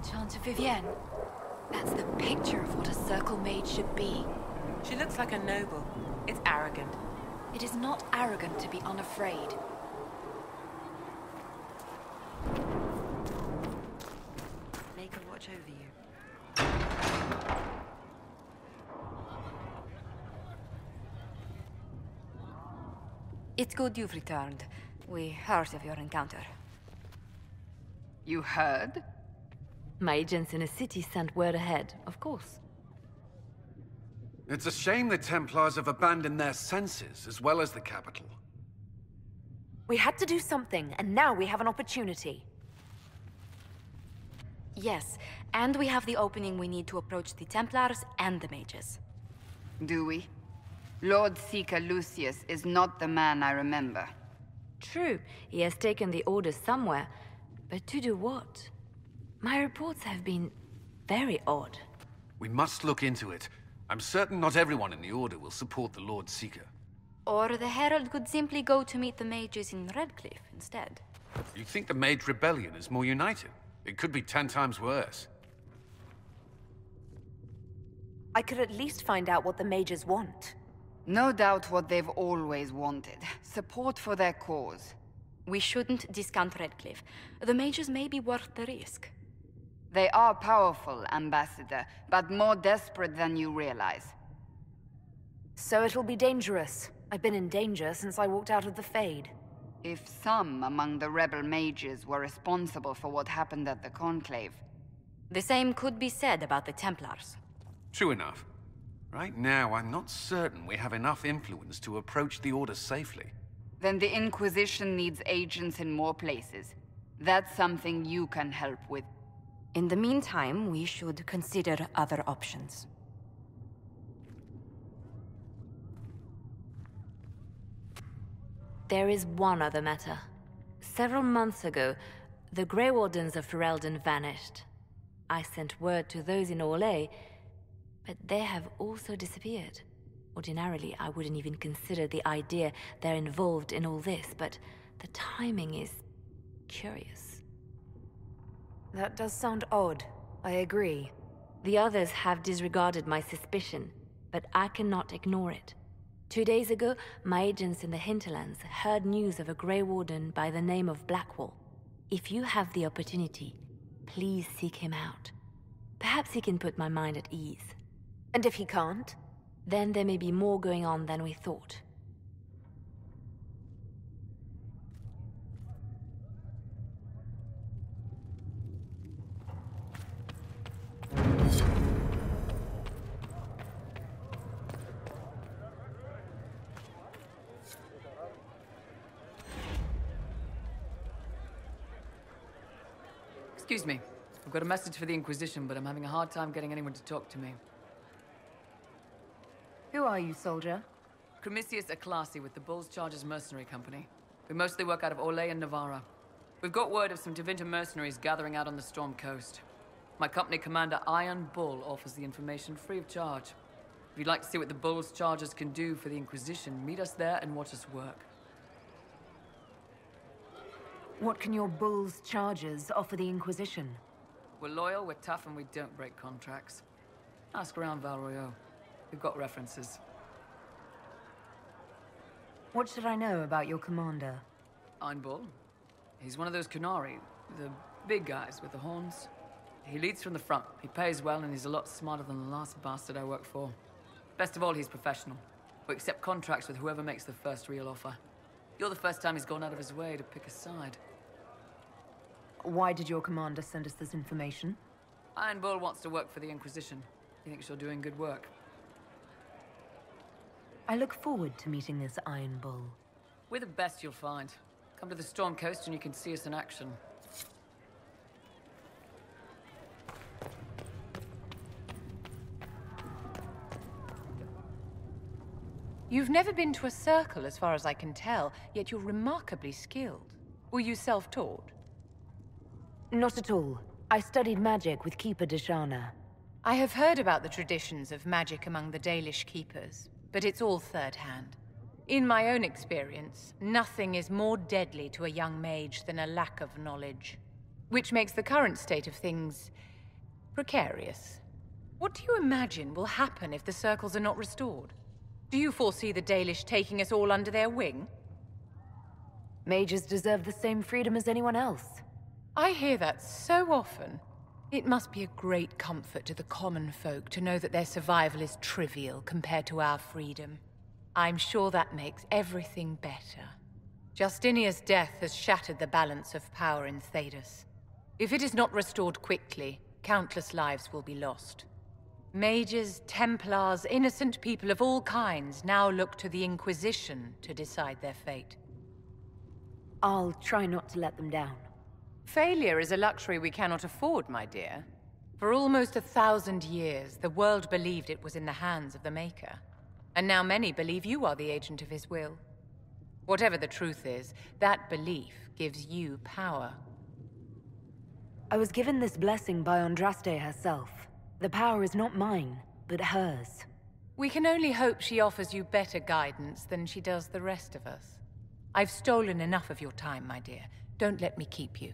Chant of Vivienne. That's the picture of what a circle mage should be. She looks like a noble. It's arrogant. It is not arrogant to be unafraid. Make her watch over you. It's good you've returned. We heard of your encounter. You heard? My agents in the city sent word ahead, of course. It's a shame the Templars have abandoned their senses, as well as the capital. We had to do something, and now we have an opportunity. Yes, and we have the opening we need to approach the Templars and the Mages. Do we? Lord Seeker Lucius is not the man I remember. True, he has taken the orders somewhere, but to do what? My reports have been very odd. We must look into it. I'm certain not everyone in the Order will support the Lord Seeker. Or the Herald could simply go to meet the Mages in Redcliffe instead. You think the Mage Rebellion is more united? It could be 10 times worse. I could at least find out what the mages want. No doubt what they've always wanted. Support for their cause. We shouldn't discount Redcliffe. The Mages may be worth the risk. They are powerful, Ambassador, but more desperate than you realize. So it'll be dangerous. I've been in danger since I walked out of the Fade. If some among the rebel mages were responsible for what happened at the Conclave... The same could be said about the Templars. True enough. Right now, I'm not certain we have enough influence to approach the Order safely. Then the Inquisition needs agents in more places. That's something you can help with. In the meantime, we should consider other options. There is one other matter. Several months ago, the Grey Wardens of Ferelden vanished. I sent word to those in Orlais, but they have also disappeared. Ordinarily, I wouldn't even consider the idea they're involved in all this, but the timing is curious. That does sound odd. I agree. The others have disregarded my suspicion, but I cannot ignore it. 2 days ago, my agents in the hinterlands heard news of a Grey Warden by the name of Blackwall. If you have the opportunity, please seek him out. Perhaps he can put my mind at ease. And if he can't? Then there may be more going on than we thought. Excuse me. I've got a message for the Inquisition, but I'm having a hard time getting anyone to talk to me. Who are you, soldier? Cremisius Aclasi with the Bulls Chargers Mercenary Company. We mostly work out of Orlais and Navarra. We've got word of some Tevinter mercenaries gathering out on the Storm Coast. My company commander, Iron Bull, offers the information free of charge. If you'd like to see what the Bulls Chargers can do for the Inquisition, meet us there and watch us work. What can your Bull's Chargers offer the Inquisition? We're loyal, we're tough, and we don't break contracts. Ask around Val Royeaux. We've got references. What should I know about your commander? Iron Bull. He's one of those Kunari, the big guys with the horns. He leads from the front. He pays well, and he's a lot smarter than the last bastard I worked for. Best of all, he's professional. We accept contracts with whoever makes the first real offer. You're the first time he's gone out of his way to pick a side. Why did your commander send us this information? Iron Bull wants to work for the Inquisition. He thinks you're doing good work. I look forward to meeting this Iron Bull. We're the best you'll find. Come to the Storm Coast and you can see us in action. You've never been to a circle, as far as I can tell, yet you're remarkably skilled. Were you self-taught? Not at all. I studied magic with Keeper Deshana. I have heard about the traditions of magic among the Dalish keepers, but it's all third-hand. In my own experience, nothing is more deadly to a young mage than a lack of knowledge. Which makes the current state of things Precarious. What do you imagine will happen if the circles are not restored? Do you foresee the Dalish taking us all under their wing? Mages deserve the same freedom as anyone else. I hear that so often. It must be a great comfort to the common folk to know that their survival is trivial compared to our freedom. I'm sure that makes everything better. Justinia's death has shattered the balance of power in Thedas. If it is not restored quickly, countless lives will be lost. Mages, Templars, innocent people of all kinds now look to the Inquisition to decide their fate. I'll try not to let them down. Failure is a luxury we cannot afford, my dear. For almost 1,000 years, the world believed it was in the hands of the Maker. And now many believe you are the agent of his will. Whatever the truth is, that belief gives you power. I was given this blessing by Andraste herself. The power is not mine, but hers. We can only hope she offers you better guidance than she does the rest of us. I've stolen enough of your time, my dear. Don't let me keep you.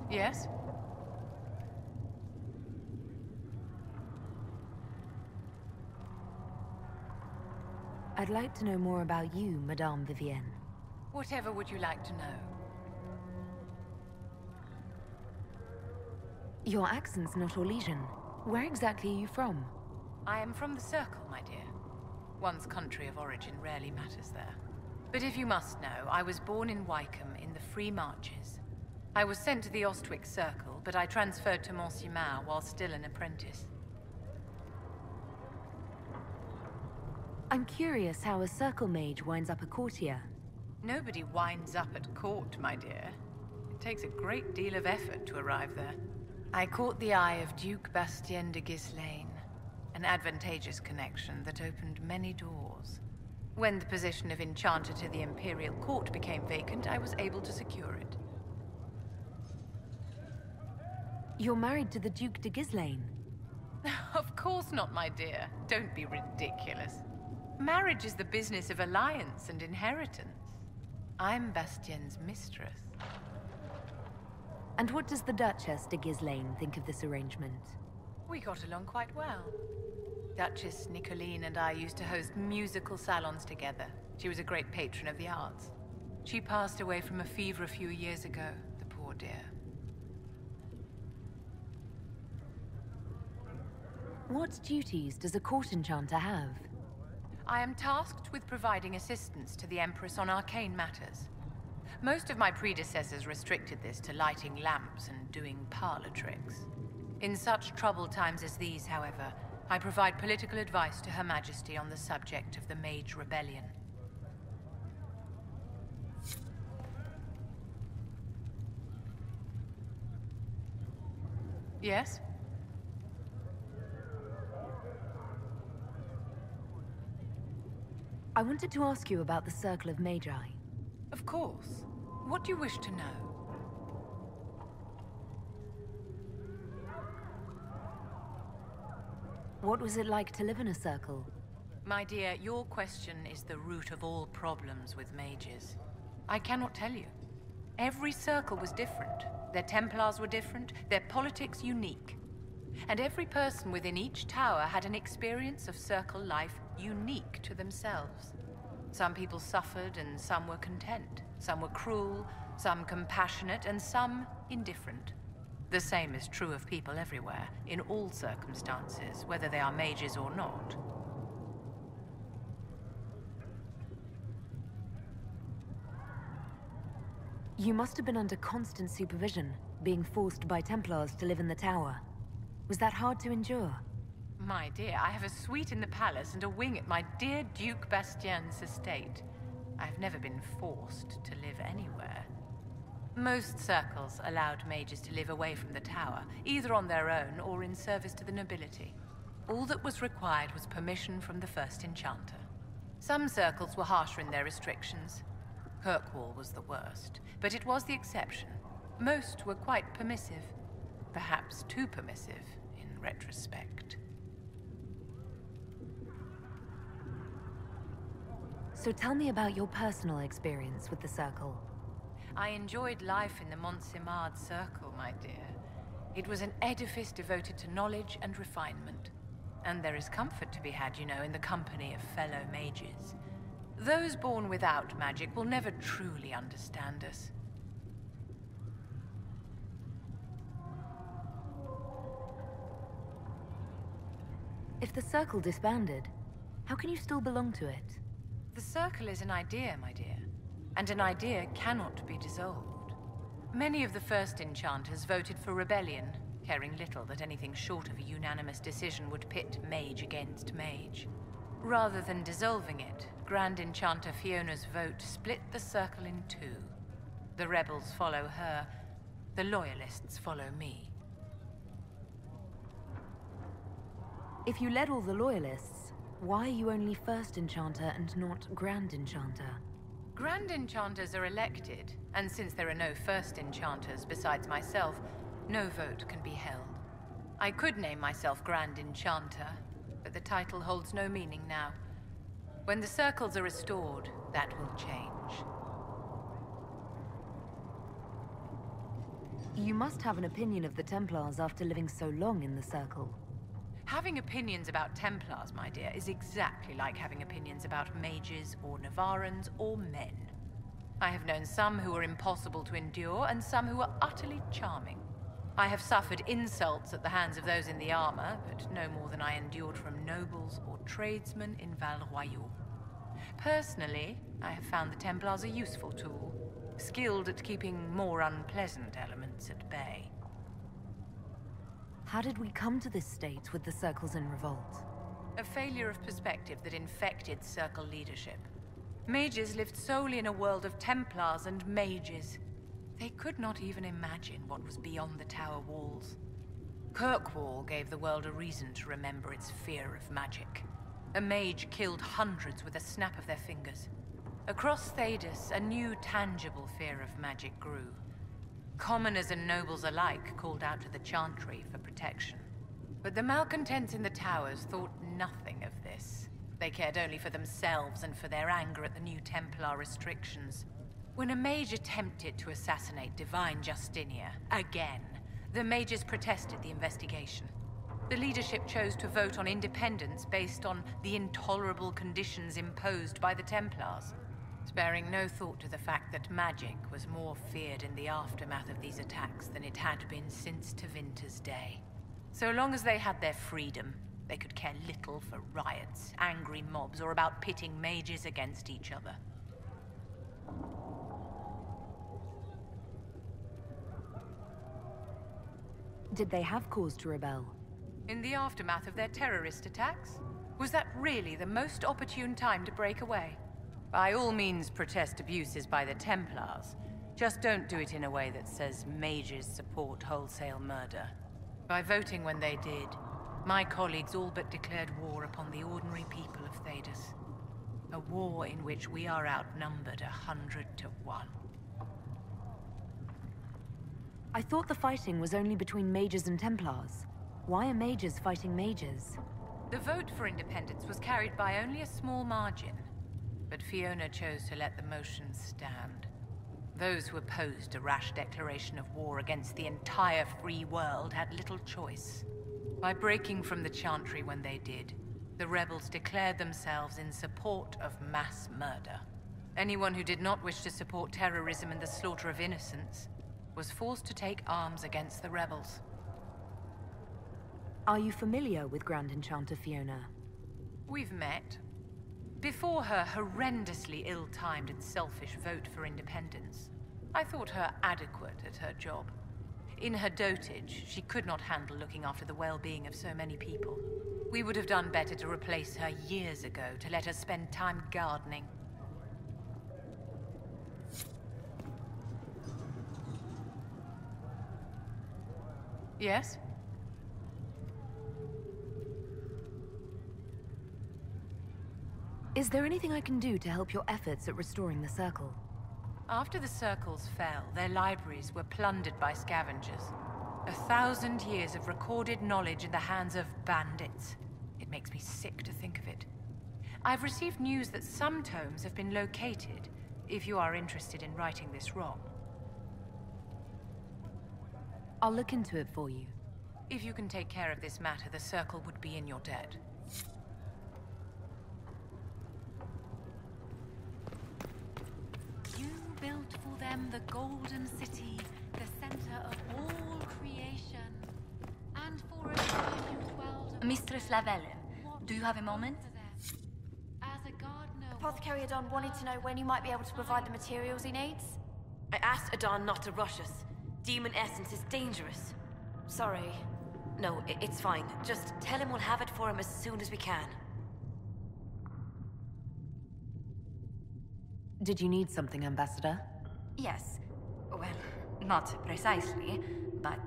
Yes? I'd like to know more about you, Madame Vivienne. Whatever would you like to know? Your accent's not Orlesian. Where exactly are you from? I am from the Circle, my dear. One's country of origin rarely matters there. But if you must know, I was born in Wycombe in the Free Marches. I was sent to the Ostwick Circle, but I transferred to Mont-Simon while still an apprentice. I'm curious how a Circle mage winds up a courtier. Nobody winds up at court, my dear. It takes a great deal of effort to arrive there. I caught the eye of Duke Bastien de Dalene, an advantageous connection that opened many doors. When the position of Enchanter to the Imperial Court became vacant, I was able to secure it. You're married to the Duke de Dalene? Of course not, my dear. Don't be ridiculous. Marriage is the business of alliance and inheritance. I'm Bastien's mistress. And what does the Duchess de Dalene think of this arrangement? We got along quite well. Duchess Nicoline and I used to host musical salons together. She was a great patron of the arts. She passed away from a fever a few years ago, the poor dear. What duties does a court enchanter have? I am tasked with providing assistance to the Empress on arcane matters. Most of my predecessors restricted this to lighting lamps and doing parlor tricks. In such troubled times as these, however, I provide political advice to Her Majesty on the subject of the Mage Rebellion. Yes? I wanted to ask you about the Circle of Magi. Of course. What do you wish to know? What was it like to live in a circle? My dear, your question is the root of all problems with mages. I cannot tell you. Every circle was different. Their Templars were different, their politics unique. And every person within each tower had an experience of circle life unique to themselves. Some people suffered and some were content. Some were cruel, some compassionate, and some indifferent. The same is true of people everywhere, in all circumstances, whether they are mages or not. You must have been under constant supervision, being forced by Templars to live in the tower. Was that hard to endure? My dear, I have a suite in the palace and a wing at my dear Duke Bastien's estate. I've never been forced to live anywhere. Most circles allowed mages to live away from the tower, either on their own or in service to the nobility. All that was required was permission from the first enchanter. Some circles were harsher in their restrictions. Kirkwall was the worst, but it was the exception. Most were quite permissive. Perhaps too permissive, in retrospect. So So tell me about your personal experience with the Circle. I enjoyed life in the Montsimard Circle, my dear. It was an edifice devoted to knowledge and refinement. And there is comfort to be had, you know, in the company of fellow mages. Those born without magic will never truly understand us. If the Circle disbanded, how can you still belong to it? The Circle is an idea, my dear. And an idea cannot be dissolved. Many of the first enchanters voted for rebellion, caring little that anything short of a unanimous decision would pit Mage against Mage. Rather than dissolving it, Grand Enchanter Fiona's vote split the Circle in two. The rebels follow her, the loyalists follow me. If you led all the loyalists, why are you only First Enchanter and not Grand Enchanter? Grand Enchanters are elected, and since there are no First Enchanters besides myself, no vote can be held. I could name myself Grand Enchanter, but the title holds no meaning now. When the circles are restored, that will change. You must have an opinion of the Templars after living so long in the Circle. Having opinions about Templars, my dear, is exactly like having opinions about mages or Navarrans or men. I have known some who are impossible to endure and some who are utterly charming. I have suffered insults at the hands of those in the armor, but no more than I endured from nobles or tradesmen in Val Royaux. Personally, I have found the Templars a useful tool, skilled at keeping more unpleasant elements at bay. How did we come to this state with the Circles in revolt? A failure of perspective that infected Circle leadership. Mages lived solely in a world of Templars and mages. They could not even imagine what was beyond the tower walls. Kirkwall gave the world a reason to remember its fear of magic. A mage killed hundreds with a snap of their fingers. Across Thedas, a new tangible fear of magic grew. Commoners and nobles alike called out to the Chantry for protection. But the malcontents in the towers thought nothing of this. They cared only for themselves and for their anger at the new Templar restrictions. When a mage attempted to assassinate Divine Justinia, again, the mages protested the investigation. The leadership chose to vote on independence based on the intolerable conditions imposed by the Templars, sparing no thought to the fact that magic was more feared in the aftermath of these attacks than it had been since Tevinter's day. So long as they had their freedom, they could care little for riots, angry mobs, or about pitting mages against each other. Did they have cause to rebel? In the aftermath of their terrorist attacks? Was that really the most opportune time to break away? By all means, protest abuses by the Templars. Just don't do it in a way that says mages support wholesale murder. By voting when they did, my colleagues all but declared war upon the ordinary people of Thedas. A war in which we are outnumbered 100 to 1. I thought the fighting was only between mages and Templars. Why are mages fighting mages? The vote for independence was carried by only a small margin. But Fiona chose to let the motion stand. Those who opposed a rash declaration of war against the entire free world had little choice. By breaking from the Chantry when they did, the rebels declared themselves in support of mass murder. Anyone who did not wish to support terrorism and the slaughter of innocents was forced to take arms against the rebels. Are you familiar with Grand Enchanter Fiona? We've met. Before her horrendously ill-timed and selfish vote for independence, I thought her adequate at her job. In her dotage, she could not handle looking after the well-being of so many people. We would have done better to replace her years ago, to let her spend time gardening. Yes? Is there anything I can do to help your efforts at restoring the Circle? After the circles fell, their libraries were plundered by scavengers. 1,000 years of recorded knowledge in the hands of bandits. It makes me sick to think of it. I've received news that some tomes have been located, if you are interested in righting this wrong. I'll look into it for you. If you can take care of this matter, the Circle would be in your debt. You built for them the Golden City, the center of all creation. And for a time you dwelled... Mistress Lavelle, do you have a moment? As a gardener... Apothecary Adon wanted to know when you might be able to provide the materials he needs. I asked Adon not to rush us. Demon essence is dangerous. Sorry. No, it's fine. Just tell him we'll have it for him as soon as we can. Did you need something, Ambassador? Yes. Well, not precisely, but...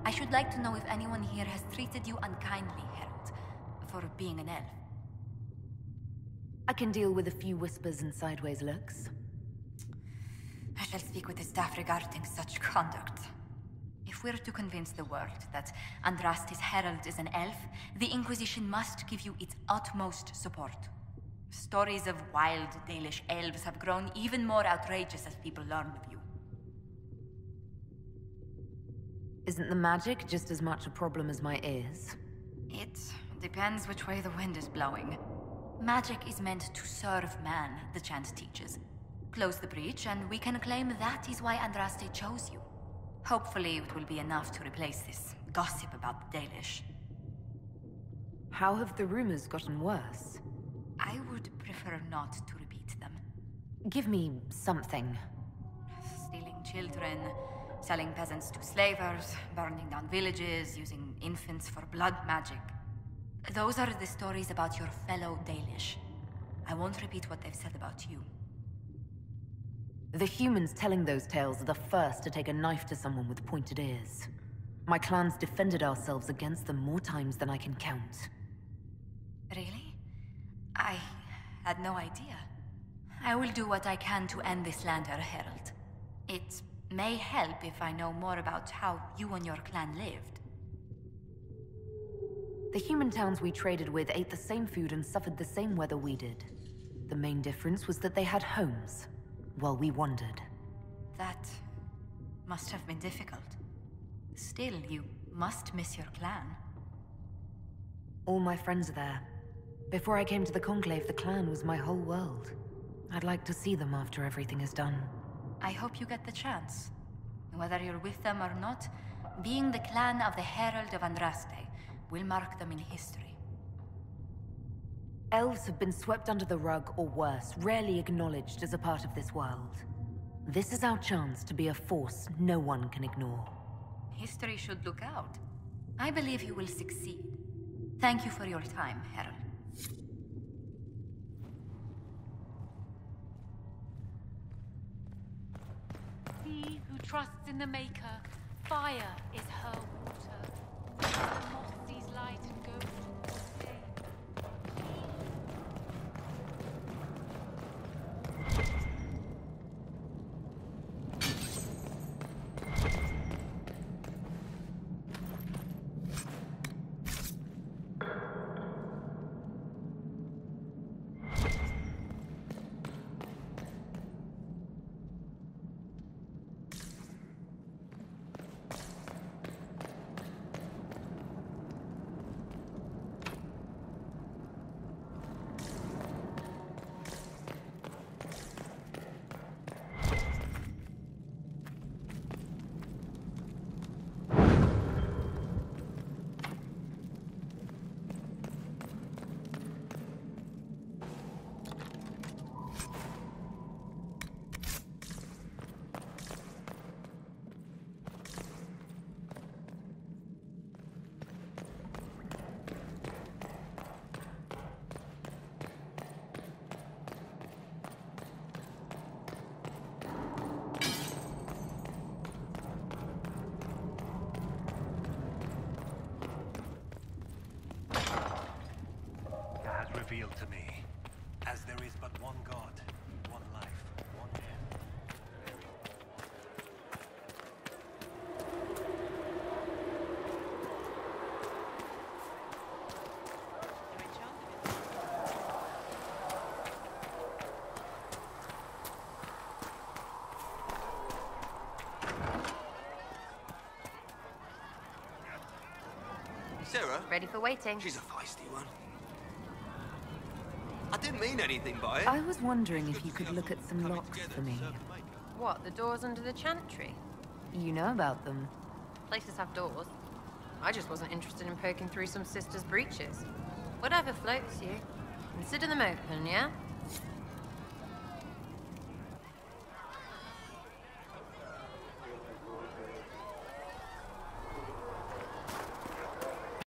I should like to know if anyone here has treated you unkindly, Herald, for being an elf. I can deal with a few whispers and sideways looks. I shall speak with the staff regarding such conduct. If we're to convince the world that Andraste's Herald is an elf, the Inquisition must give you its utmost support. Stories of wild Dalish elves have grown even more outrageous as people learn of you. Isn't the magic just as much a problem as my ears? It depends which way the wind is blowing. Magic is meant to serve man, the chant teaches. Close the breach, and we can claim that is why Andraste chose you. Hopefully it will be enough to replace this gossip about the Dalish. How have the rumors gotten worse? I would prefer not to repeat them. Give me something. Stealing children, selling peasants to slavers, burning down villages, using infants for blood magic. Those are the stories about your fellow Dalish. I won't repeat what they've said about you. The humans telling those tales are the first to take a knife to someone with pointed ears. My clans defended ourselves against them more times than I can count. Really? I had no idea. I will do what I can to end this slander, Herald. It may help if I know more about how you and your clan lived. The human towns we traded with ate the same food and suffered the same weather we did. The main difference was that they had homes, while we wandered. That must have been difficult. Still, you must miss your clan. All my friends are there. Before I came to the Conclave, the clan was my whole world. I'd like to see them after everything is done. I hope you get the chance. Whether you're with them or not, being the clan of the Herald of Andraste will mark them in history. Elves have been swept under the rug, or worse, rarely acknowledged as a part of this world. This is our chance to be a force no one can ignore. History should look out. I believe you will succeed. Thank you for your time, Herald. He who trusts in the Maker, fire is her water. The moth sees light and goes towards day. Revealed to me, as there is but one God, one life, one end. Sarah? Ready for waiting. She's a feisty one. I didn't mean anything by it. I was wondering if you could look at some locks for me. What, the doors under the chantry? You know about them. Places have doors. I just wasn't interested in poking through some sister's breeches. Whatever floats you. Consider them open, yeah?